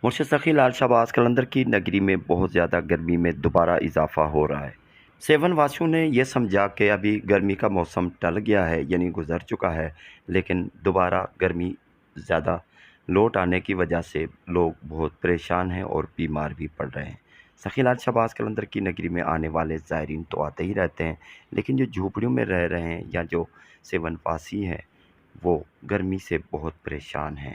مرشد سخی لال شہباز قلندر کی نگری میں بہت زیادہ گرمی میں دوبارہ اضافہ ہو رہا ہے۔ سیون واسیوں نے یہ سمجھا کہ ابھی گرمی کا موسم ٹل گیا ہے، یعنی گزر چکا ہے، لیکن دوبارہ گرمی زیادہ لوٹ آنے کی وجہ سے لوگ بہت پریشان ہیں اور بیمار بھی پڑ رہے ہیں۔ سخی لال شہباز قلندر کی نگری میں آنے والے زائرین تو آتے ہی رہتے ہیں، لیکن جو جھوپڑیوں میں رہ رہے ہیں یا جو سیون واسی ہیں وہ گرمی سے بہت پریشان ہیں۔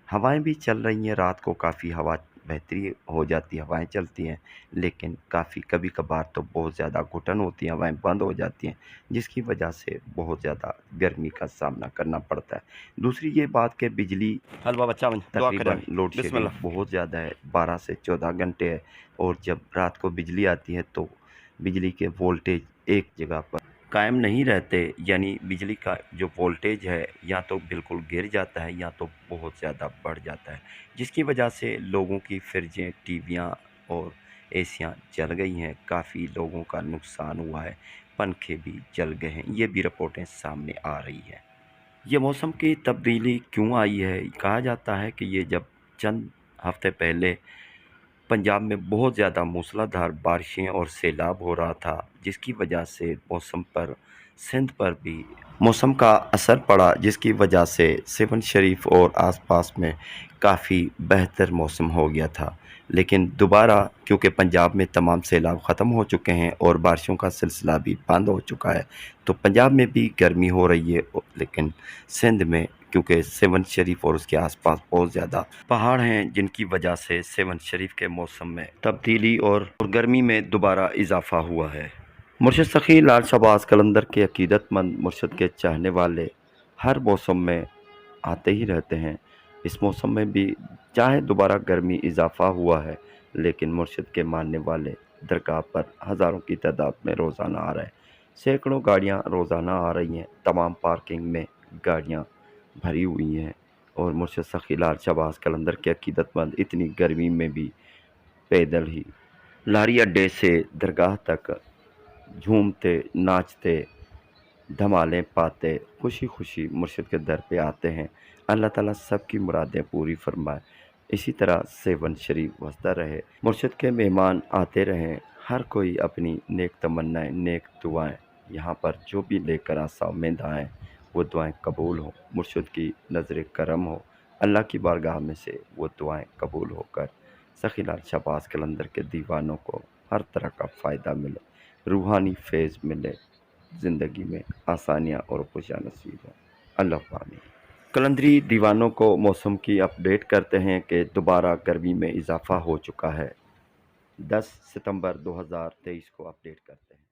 ہوائیں بھی چل رہی ہیں، رات کو کافی ہوا بہتری ہو جاتی ہے، ہوائیں چلتی ہیں، لیکن کافی کبھی کبھار تو بہت زیادہ گھٹن ہوتی ہیں، ہوائیں بند ہو جاتی ہیں، جس کی وجہ سے بہت زیادہ گرمی کا سامنا کرنا پڑتا ہے۔ دوسری یہ بات کہ بجلی تقریباً لوڈ شیڈنگ بہت زیادہ ہے، 12 سے 14 گھنٹے ہے، اور جب رات کو بجلی آتی ہے تو بجلی کے وولٹیج ایک جگہ پر قائم نہیں رہتے، یعنی بجلی کا جو وولٹیج ہے یا تو بالکل گر جاتا ہے یا تو بہت زیادہ بڑھ جاتا ہے، جس کی وجہ سے لوگوں کی فریجیں، ٹی ویاں اور اے سیاں جل گئی ہیں، کافی لوگوں کا نقصان ہوا ہے، پنکھے بھی جل گئے ہیں، یہ بھی رپورٹیں سامنے آ رہی ہیں۔ یہ موسم کی تبدیلی کیوں آئی ہے؟ کہا جاتا ہے کہ یہ جب چند ہفتے پہلے پنجاب میں بہت زیادہ موسلا دھار بارشیں اور سیلاب ہو رہا تھا، جس کی وجہ سے موسم پر سندھ پر بھی موسم کا اثر پڑا، جس کی وجہ سے سیون شریف اور آس پاس میں کافی بہتر موسم ہو گیا تھا۔ لیکن دوبارہ کیونکہ پنجاب میں تمام سیلاب ختم ہو چکے ہیں اور بارشوں کا سلسلہ بھی بند ہو چکا ہے، تو پنجاب میں بھی گرمی ہو رہی ہے، لیکن سندھ میں کیونکہ سیون شریف اور اس کے آس پاس بہت زیادہ پہاڑ ہیں، جن کی وجہ سے سیون شریف کے موسم میں تبدیلی اور گرمی میں دوبارہ اضافہ ہوا ہے۔ مرشد سخی لال شہباز قلندر کے عقیدت مند مرشد کے چاہنے والے ہر موسم میں آتے ہی رہتے ہیں۔ اس موسم میں بھی چاہے دوبارہ گرمی اضافہ ہوا ہے، لیکن مرشد کے ماننے والے درگاہ پر ہزاروں کی تعداد میں روزانہ آ رہے ہیں، سینکڑوں گاڑیاں روزانہ آ رہی ہیں، تمام پارکنگ میں گاڑیاں بھری ہوئی ہیں، اور مرشد سخی لال شہباز قلندر کے عقیدت مند اتنی گرمی میں بھی پیدل ہی لاری اڈے سے درگاہ تک جھومتے، ناچتے، دھمالیں پاتے، خوشی خوشی مرشد کے در پہ آتے ہیں۔ اللہ تعالیٰ سب کی مرادیں پوری فرمائے، اسی طرح سیون شریف وسدہ رہے، مرشد کے مہمان آتے رہیں، ہر کوئی اپنی نیک تمنائیں، نیک دعائیں یہاں پر جو بھی لے کر آسامند آئیں، وہ دعائیں قبول ہوں، مرشد کی نظر کرم ہو، اللہ کی بارگاہ میں سے وہ دعائیں قبول ہو کر سخی لال شہباز قلندر کے دیوانوں کو ہر طرح کا فائدہ ملے، روحانی فیض ملے، زندگی میں آسانیاں اور خوشیاں نصیب ہوں۔ اللہ آمین۔ قلندری دیوانوں کو موسم کی اپڈیٹ کرتے ہیں کہ دوبارہ گرمی میں اضافہ ہو چکا ہے۔ 10 ستمبر 2023 کو اپڈیٹ کرتے ہیں۔